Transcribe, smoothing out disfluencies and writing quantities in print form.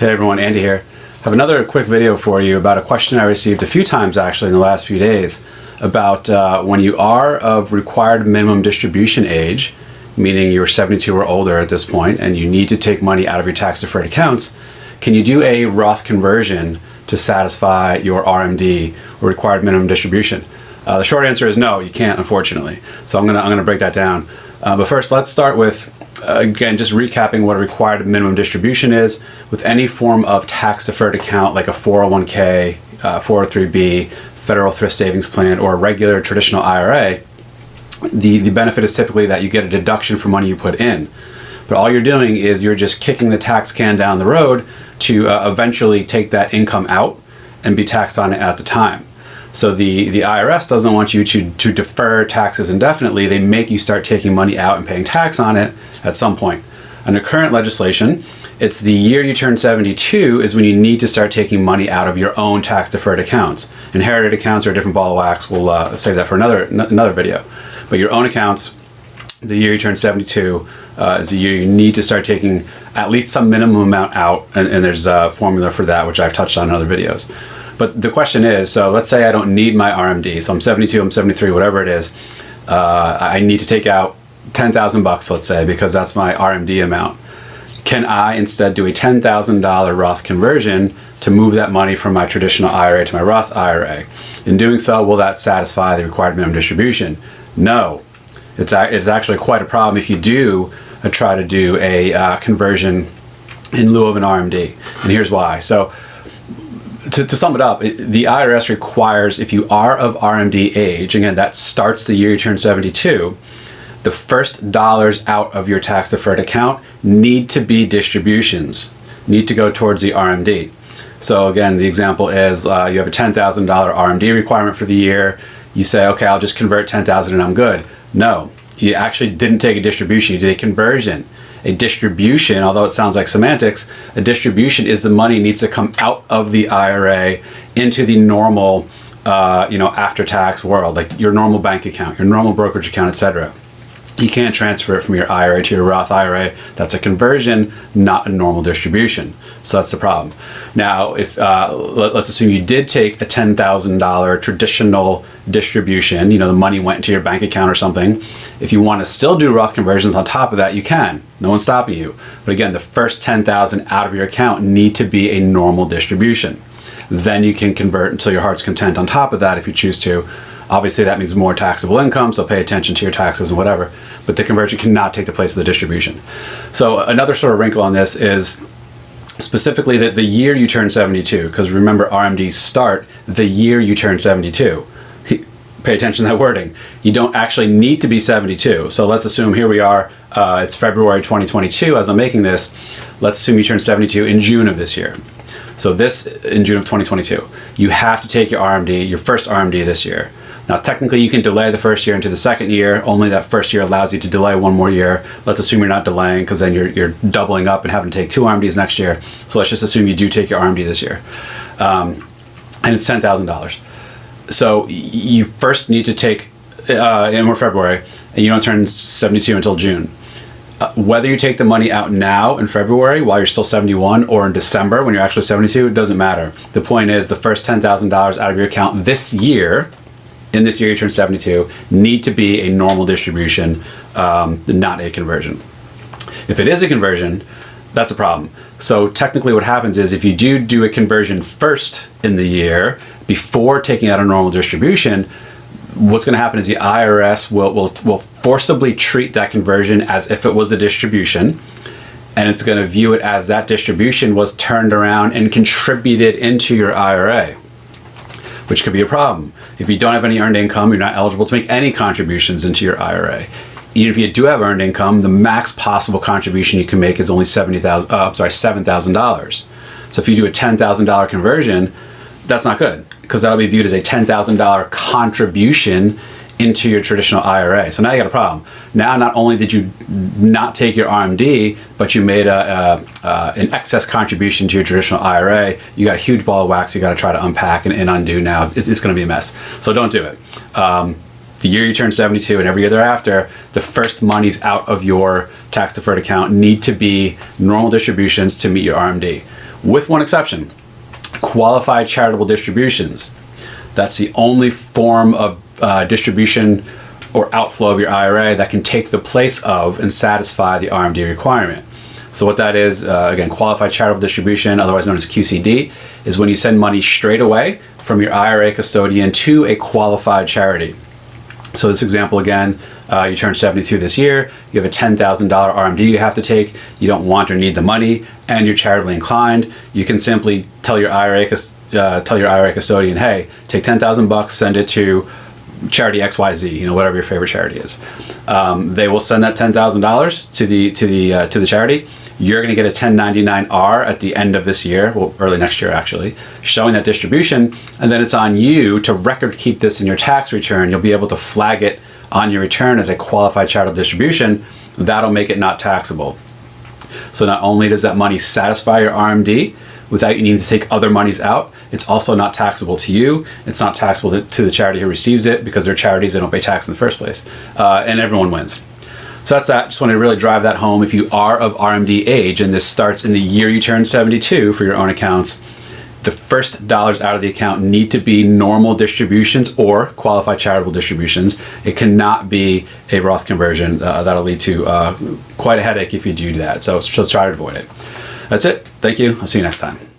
Hey everyone, Andy here. I have another quick video for you about a question I received a few times actually in the last few days about when you are of required minimum distribution age, meaning you're 72 or older at this point and you need to take money out of your tax deferred accounts, can you do a Roth conversion to satisfy your RMD or required minimum distribution? The short answer is no, you can't, unfortunately. So I'm gonna break that down. But first, let's start with again, just recapping what a required minimum distribution is. With any form of tax deferred account like a 401k, 403b, federal thrift savings plan, or a regular traditional IRA, the benefit is typically that you get a deduction for money you put in. But all you're doing is you're just kicking the tax can down the road to eventually take that income out and be taxed on it at the time. So the IRS doesn't want you to defer taxes indefinitely. They make you start taking money out and paying tax on it at some point. Under current legislation, it's the year you turn 72 is when you need to start taking money out of your own tax deferred accounts. Inherited accounts are a different ball of wax. We'll save that for another video. But your own accounts, the year you turn 72 is the year you need to start taking at least some minimum amount out, and there's a formula for that, which I've touched on in other videos. But the question is, so let's say I don't need my RMD, so I'm 72, I'm 73, whatever it is, I need to take out 10,000 bucks, let's say, because that's my RMD amount. Can I instead do a $10,000 Roth conversion to move that money from my traditional IRA to my Roth IRA? In doing so, will that satisfy the required minimum distribution? No. It's actually quite a problem if you do try to do a conversion in lieu of an RMD. And here's why. So to sum it up, the IRS requires, if you are of RMD age, again, that starts the year you turn 72, the first dollars out of your tax deferred account need to be distributions, need to go towards the RMD. So again, the example is you have a $10,000 RMD requirement for the year. You say, okay, I'll just convert 10,000 and I'm good. No, you actually didn't take a distribution, you did a conversion. A distribution, although it sounds like semantics, a distribution is the money needs to come out of the IRA into the normal, after-tax world, like your normal bank account, your normal brokerage account, etc. You can't transfer it from your IRA to your Roth IRA. That's a conversion, not a normal distribution. So that's the problem. Now, if let's assume you did take a $10,000 traditional distribution, the money went into your bank account or something. If you want to still do Roth conversions on top of that, you can. No one's stopping you. But again, the first $10,000 out of your account need to be a normal distribution. Then you can convert until your heart's content on top of that if you choose to. Obviously, that means more taxable income, so pay attention to your taxes and whatever. But the conversion cannot take the place of the distribution. So another sort of wrinkle on this is specifically that the year you turn 72, because remember, RMDs start the year you turn 72. Pay attention to that wording. You don't actually need to be 72. So let's assume here we are, it's February 2022 as I'm making this. Let's assume you turn 72 in June of this year. So this, in June of 2022, you have to take your RMD, your first RMD this year. Now, technically, you can delay the first year into the second year. Only that first year allows you to delay one more year. Let's assume you're not delaying, because then you're doubling up and having to take 2 RMDs next year. So let's just assume you do take your RMD this year. And it's $10,000. So you first need to take, and we're February, and you don't turn 72 until June. Whether you take the money out now in February while you're still 71 or in December when you're actually 72, it doesn't matter. The point is the first $10,000 out of your account this year, in this year you turn 72, need to be a normal distribution, not a conversion. If it is a conversion, that's a problem. So technically what happens is if you do a conversion first in the year before taking out a normal distribution, what's going to happen is the IRS will forcibly treat that conversion as if it was a distribution, and it's going to view it as that distribution was turned around and contributed into your IRA, which could be a problem. If you don't have any earned income, you're not eligible to make any contributions into your IRA. Even if you do have earned income, the max possible contribution you can make is only $7,000. So if you do a $10,000 conversion, that's not good, because that'll be viewed as a $10,000 contribution into your traditional IRA. So now you got a problem. Now, not only did you not take your RMD, but you made an excess contribution to your traditional IRA. You got a huge ball of wax you got to try to unpack and undo now. It's going to be a mess. So don't do it. The year you turn 72 and every year thereafter, the first monies out of your tax deferred account need to be normal distributions to meet your RMD. with one exception: qualified charitable distributions. That's the only form of distribution or outflow of your IRA that can take the place of and satisfy the RMD requirement. So what that is, again, qualified charitable distribution, otherwise known as QCD, is when you send money straight away from your IRA custodian to a qualified charity. So this example again, you turn 72 this year, you have a $10,000 RMD you have to take, you don't want or need the money, and you're charitably inclined, you can simply tell your IRA custodian, hey, take 10,000 bucks, send it to charity XYZ, whatever your favorite charity is. They will send that $10,000 to the charity. You're going to get a 1099-R at the end of this year, well, early next year actually, showing that distribution, and then it's on you to record keep this in your tax return. You'll be able to flag it on your return as a qualified charitable distribution. That'll make it not taxable. So not only does that money satisfy your RMD without you needing to take other monies out, it's also not taxable to you. It's not taxable to the charity who receives it, because they're charities, they don't pay tax in the first place. And everyone wins. So that's that. Just wanted to really drive that home. If you are of RMD age, and this starts in the year you turn 72 for your own accounts, the first dollars out of the account need to be normal distributions or qualified charitable distributions. It cannot be a Roth conversion. That'll lead to quite a headache if you do that. So try to avoid it. That's it. Thank you. I'll see you next time.